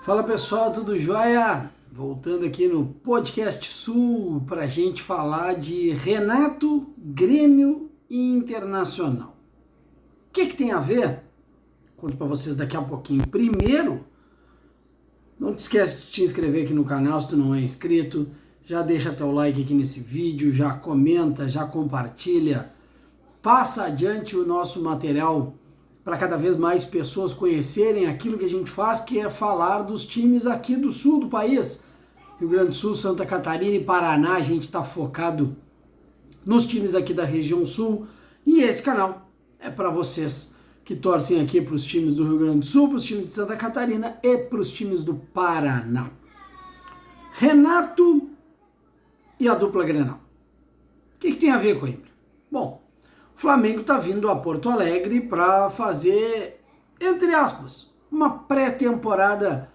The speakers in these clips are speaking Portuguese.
Fala pessoal, tudo jóia? Voltando aqui no Podcast Sul para a gente falar de Renato, Grêmio e Internacional. O que tem a ver? Conto para vocês daqui a pouquinho. Primeiro, não te esquece de te inscrever aqui no canal se tu não é inscrito. Já deixa teu like aqui nesse vídeo, já comenta, já compartilha. Passa adiante o nosso material para cada vez mais pessoas conhecerem aquilo que a gente faz, que é falar dos times aqui do sul do país. Rio Grande do Sul, Santa Catarina e Paraná, a gente está focado nos times aqui da região sul. E esse canal é para vocês que torcem aqui para os times do Rio Grande do Sul, para os times de Santa Catarina e para os times do Paraná. Renato e a dupla Grenal. O que tem a ver, Coimbra? Bom, o Flamengo está vindo a Porto Alegre para fazer, entre aspas, uma pré-temporada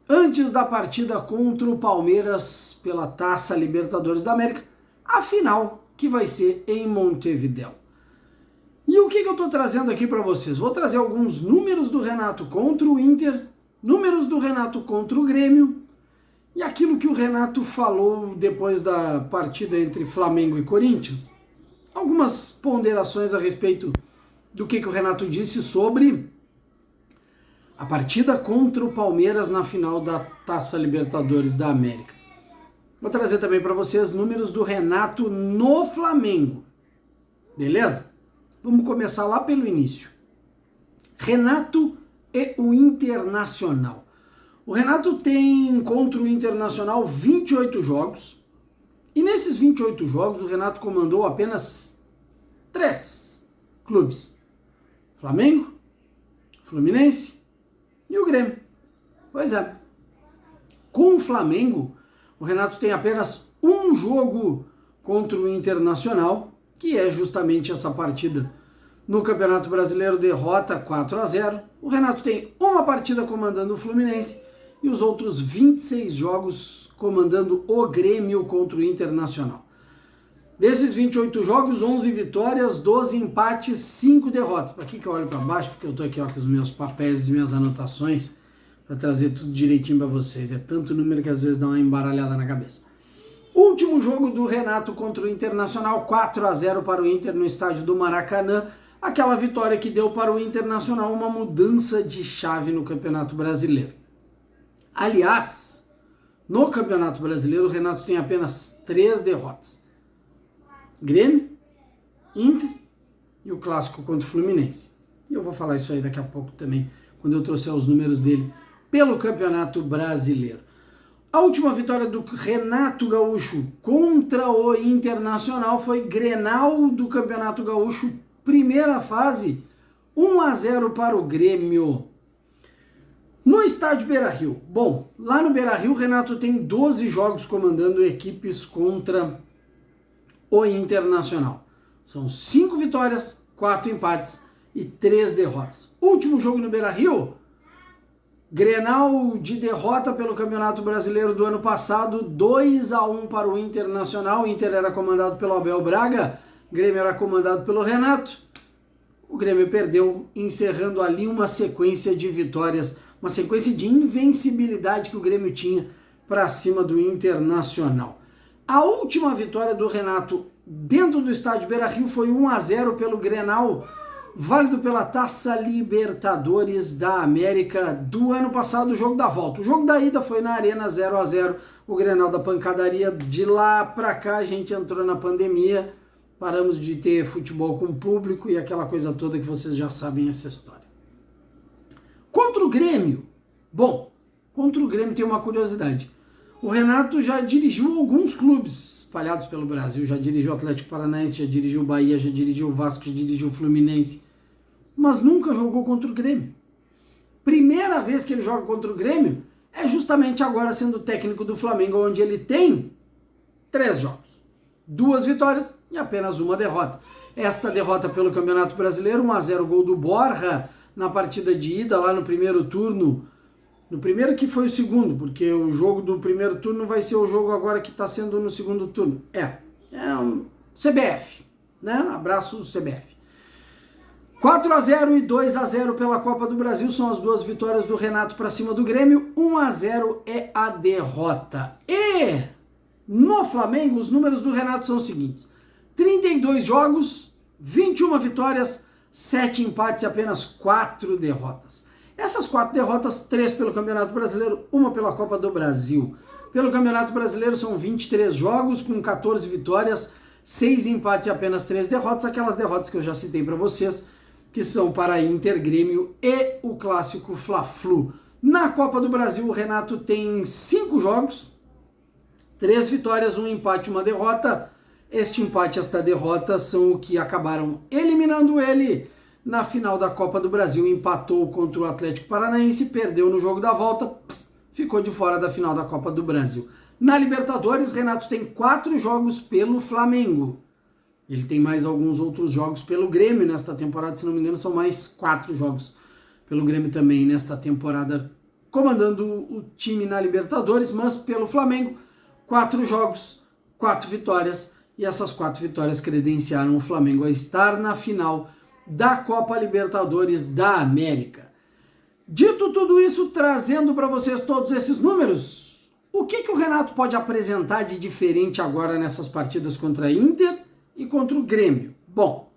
antes da partida contra o Palmeiras pela Taça Libertadores da América, a final que vai ser em Montevidéu. E o que eu estou trazendo aqui para vocês? Vou trazer alguns números do Renato contra o Inter, números do Renato contra o Grêmio e aquilo que o Renato falou depois da partida entre Flamengo e Corinthians. Algumas ponderações a respeito do que o Renato disse sobre a partida contra o Palmeiras na final da Taça Libertadores da América. Vou trazer também para vocês números do Renato no Flamengo. Beleza? Vamos começar lá pelo início. Renato e o Internacional. O Renato tem contra o Internacional 28 jogos. E nesses 28 jogos, o Renato comandou apenas 3 clubes. Flamengo, Fluminense e o Grêmio. Pois é. Com o Flamengo, o Renato tem apenas um jogo contra o Internacional, que é justamente essa partida no Campeonato Brasileiro, derrota 4-0. O Renato tem uma partida comandando o Fluminense e os outros 26 jogos comandando o Grêmio contra o Internacional. Desses 28 jogos, 11 vitórias, 12 empates, 5 derrotas. Para que eu olho para baixo? Porque eu estou aqui com os meus papéis e minhas anotações para trazer tudo direitinho para vocês. É tanto número que às vezes dá uma embaralhada na cabeça. Último jogo do Renato contra o Internacional, 4-0 para o Inter no estádio do Maracanã. Aquela vitória que deu para o Internacional uma mudança de chave no Campeonato Brasileiro. Aliás, no Campeonato Brasileiro, o Renato tem apenas 3 derrotas. Grêmio, Inter e o clássico contra o Fluminense. E eu vou falar isso aí daqui a pouco também, quando eu trouxer os números dele pelo Campeonato Brasileiro. A última vitória do Renato Gaúcho contra o Internacional foi Grenal do Campeonato Gaúcho, primeira fase, 1-0 para o Grêmio. No estádio Beira-Rio. Bom, lá no Beira-Rio o Renato tem 12 jogos comandando equipes contra o Internacional. São 5 vitórias, 4 empates e 3 derrotas. Último jogo no Beira-Rio, Grenal de derrota pelo Campeonato Brasileiro do ano passado, 2-1 para o Internacional. O Inter era comandado pelo Abel Braga, o Grêmio era comandado pelo Renato. O Grêmio perdeu, encerrando ali uma sequência de vitórias, uma sequência de invencibilidade que o Grêmio tinha para cima do Internacional. A última vitória do Renato dentro do estádio Beira-Rio foi 1-0 pelo Grenal, válido pela Taça Libertadores da América do ano passado, o jogo da volta. O jogo da ida foi na Arena 0-0, o Grenal da pancadaria. De lá para cá a gente entrou na pandemia, paramos de ter futebol com público e aquela coisa toda que vocês já sabem essa história. Contra o Grêmio, bom, contra o Grêmio tem uma curiosidade. O Renato já dirigiu alguns clubes espalhados pelo Brasil, já dirigiu o Atlético Paranaense, já dirigiu o Bahia, já dirigiu o Vasco, já dirigiu o Fluminense, mas nunca jogou contra o Grêmio. Primeira vez que ele joga contra o Grêmio é justamente agora sendo técnico do Flamengo, onde ele tem 3 jogos, 2 vitórias e apenas 1 derrota. Esta derrota pelo Campeonato Brasileiro, 1-0, gol do Borja na partida de ida lá no primeiro turno. No primeiro que foi o segundo, porque o jogo do primeiro turno vai ser o jogo agora que está sendo no segundo turno. É um CBF, né? Abraço CBF. 4-0 e 2-0 pela Copa do Brasil são as duas vitórias do Renato para cima do Grêmio. 1-0 é a derrota. E no Flamengo, os números do Renato são os seguintes: 32 jogos, 21 vitórias, 7 empates e apenas 4 derrotas. Essas 4 derrotas, 3 pelo Campeonato Brasileiro, 1 pela Copa do Brasil. Pelo Campeonato Brasileiro são 23 jogos com 14 vitórias, 6 empates e apenas 3 derrotas, aquelas derrotas que eu já citei para vocês, que são para Inter, Grêmio e o clássico Fla-Flu. Na Copa do Brasil, o Renato tem 5 jogos, 3 vitórias, 1 empate e 1 derrota. Este empate e esta derrota são o que acabaram eliminando ele na final da Copa do Brasil. Empatou contra o Atlético Paranaense, perdeu no jogo da volta, ficou de fora da final da Copa do Brasil. Na Libertadores, Renato tem 4 jogos pelo Flamengo. Ele tem mais alguns outros jogos pelo Grêmio nesta temporada, se não me engano, são mais 4 jogos pelo Grêmio também nesta temporada, comandando o time na Libertadores, mas pelo Flamengo, 4 jogos, 4 vitórias, e essas 4 vitórias credenciaram o Flamengo a estar na final da Copa Libertadores da América. Dito tudo isso, trazendo para vocês todos esses números, o que o Renato pode apresentar de diferente agora nessas partidas contra a Inter e contra o Grêmio? Bom,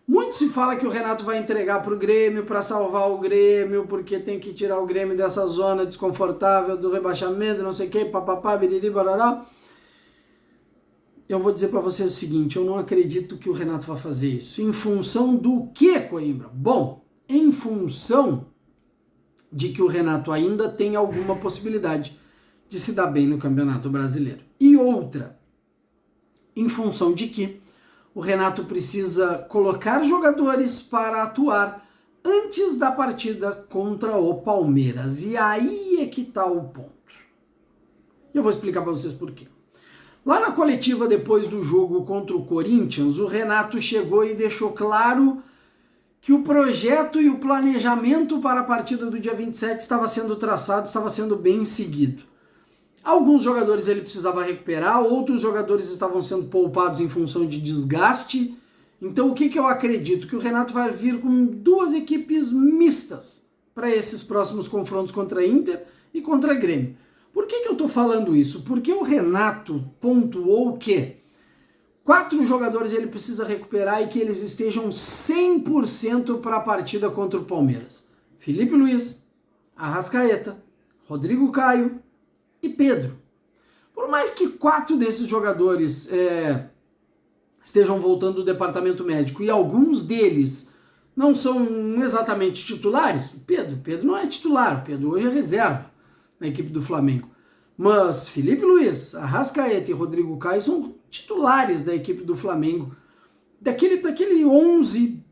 muito se fala que o Renato vai entregar para o Grêmio para salvar o Grêmio, porque tem que tirar o Grêmio dessa zona desconfortável do rebaixamento, não sei o que, papapá, biriri, barará. Eu vou dizer para vocês o seguinte: eu não acredito que o Renato vai fazer isso. Em função do que, Coimbra? Bom, em função de que o Renato ainda tem alguma possibilidade de se dar bem no Campeonato Brasileiro. E outra, em função de que o Renato precisa colocar jogadores para atuar antes da partida contra o Palmeiras. E aí é que está o ponto. Eu vou explicar para vocês por quê. Lá na coletiva depois do jogo contra o Corinthians, o Renato chegou e deixou claro que o projeto e o planejamento para a partida do dia 27 estava sendo traçado, estava sendo bem seguido. Alguns jogadores ele precisava recuperar, outros jogadores estavam sendo poupados em função de desgaste. Então o que eu acredito? Que o Renato vai vir com 2 equipes mistas para esses próximos confrontos contra a Inter e contra a Grêmio. Por que eu estou falando isso? Porque o Renato pontuou que 4 jogadores ele precisa recuperar e que eles estejam 100% para a partida contra o Palmeiras. Felipe Luiz, Arrascaeta, Rodrigo Caio e Pedro. Por mais que 4 desses jogadores estejam voltando do departamento médico e alguns deles não são exatamente titulares, Pedro não é titular, Pedro hoje é reserva na equipe do Flamengo. Mas Felipe Luiz, Arrascaeta e Rodrigo Caio são titulares da equipe do Flamengo. Daquele 11,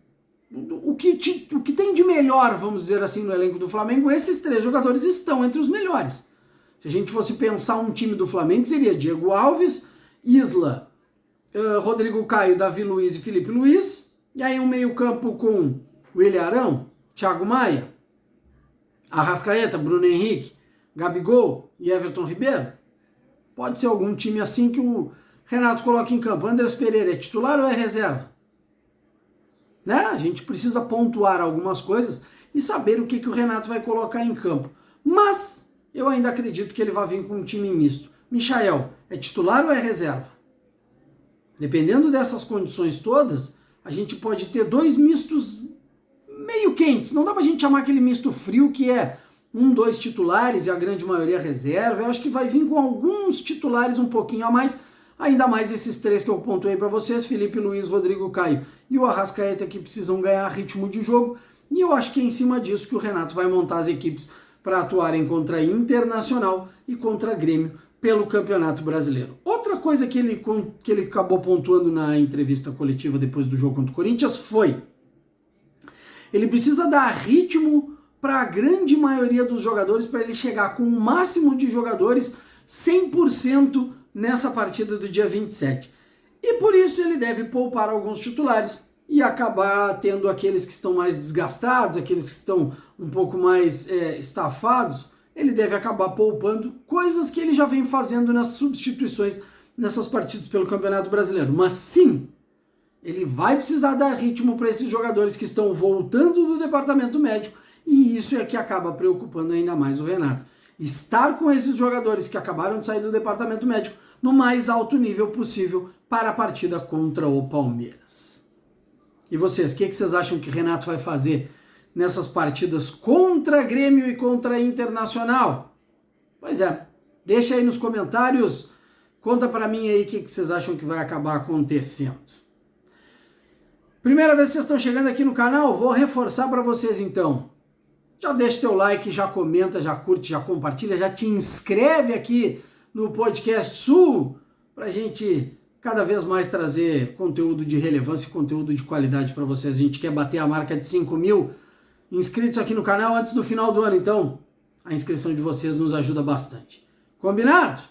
o que tem de melhor, vamos dizer assim, no elenco do Flamengo, esses 3 jogadores estão entre os melhores. Se a gente fosse pensar um time do Flamengo, seria Diego Alves, Isla, Rodrigo Caio, Davi Luiz e Felipe Luiz. E aí um meio campo com William Arão, Thiago Maia, Arrascaeta, Bruno Henrique, Gabigol e Everton Ribeiro. Pode ser algum time assim que o Renato coloca em campo. Andrés Pereira é titular ou é reserva? Né? A gente precisa pontuar algumas coisas e saber o que o Renato vai colocar em campo. Mas eu ainda acredito que ele vai vir com um time misto. Michael, é titular ou é reserva? Dependendo dessas condições todas, a gente pode ter 2 mistos meio quentes. Não dá pra gente chamar aquele misto frio que é 2 titulares e a grande maioria reserva. Eu acho que vai vir com alguns titulares um pouquinho a mais, ainda mais esses 3 que eu pontuei para vocês, Felipe Luiz, Rodrigo Caio e o Arrascaeta, que precisam ganhar ritmo de jogo, e eu acho que é em cima disso que o Renato vai montar as equipes para atuarem contra Internacional e contra Grêmio pelo Campeonato Brasileiro. Outra coisa que ele acabou pontuando na entrevista coletiva depois do jogo contra o Corinthians foi: ele precisa dar ritmo para a grande maioria dos jogadores, para ele chegar com o máximo de jogadores 100% nessa partida do dia 27. E por isso ele deve poupar alguns titulares e acabar tendo aqueles que estão mais desgastados, aqueles que estão um pouco mais estafados, ele deve acabar poupando, coisas que ele já vem fazendo nas substituições nessas partidas pelo Campeonato Brasileiro. Mas sim, Ele vai precisar dar ritmo para esses jogadores que estão voltando do departamento médico, e isso é que acaba preocupando ainda mais o Renato. Estar com esses jogadores que acabaram de sair do departamento médico no mais alto nível possível para a partida contra o Palmeiras. E vocês, o que vocês acham que o Renato vai fazer nessas partidas contra Grêmio e contra Internacional? Pois é, deixa aí nos comentários, conta para mim aí o que vocês acham que vai acabar acontecendo. Primeira vez que vocês estão chegando aqui no canal, vou reforçar para vocês então. Já deixa teu like, já comenta, já curte, já compartilha, já te inscreve aqui no Podcast Sul, pra gente cada vez mais trazer conteúdo de relevância e conteúdo de qualidade para vocês. A gente quer bater a marca de 5.000 inscritos aqui no canal antes do final do ano, então a inscrição de vocês nos ajuda bastante. Combinado?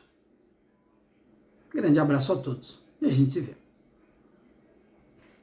Grande abraço a todos e a gente se vê.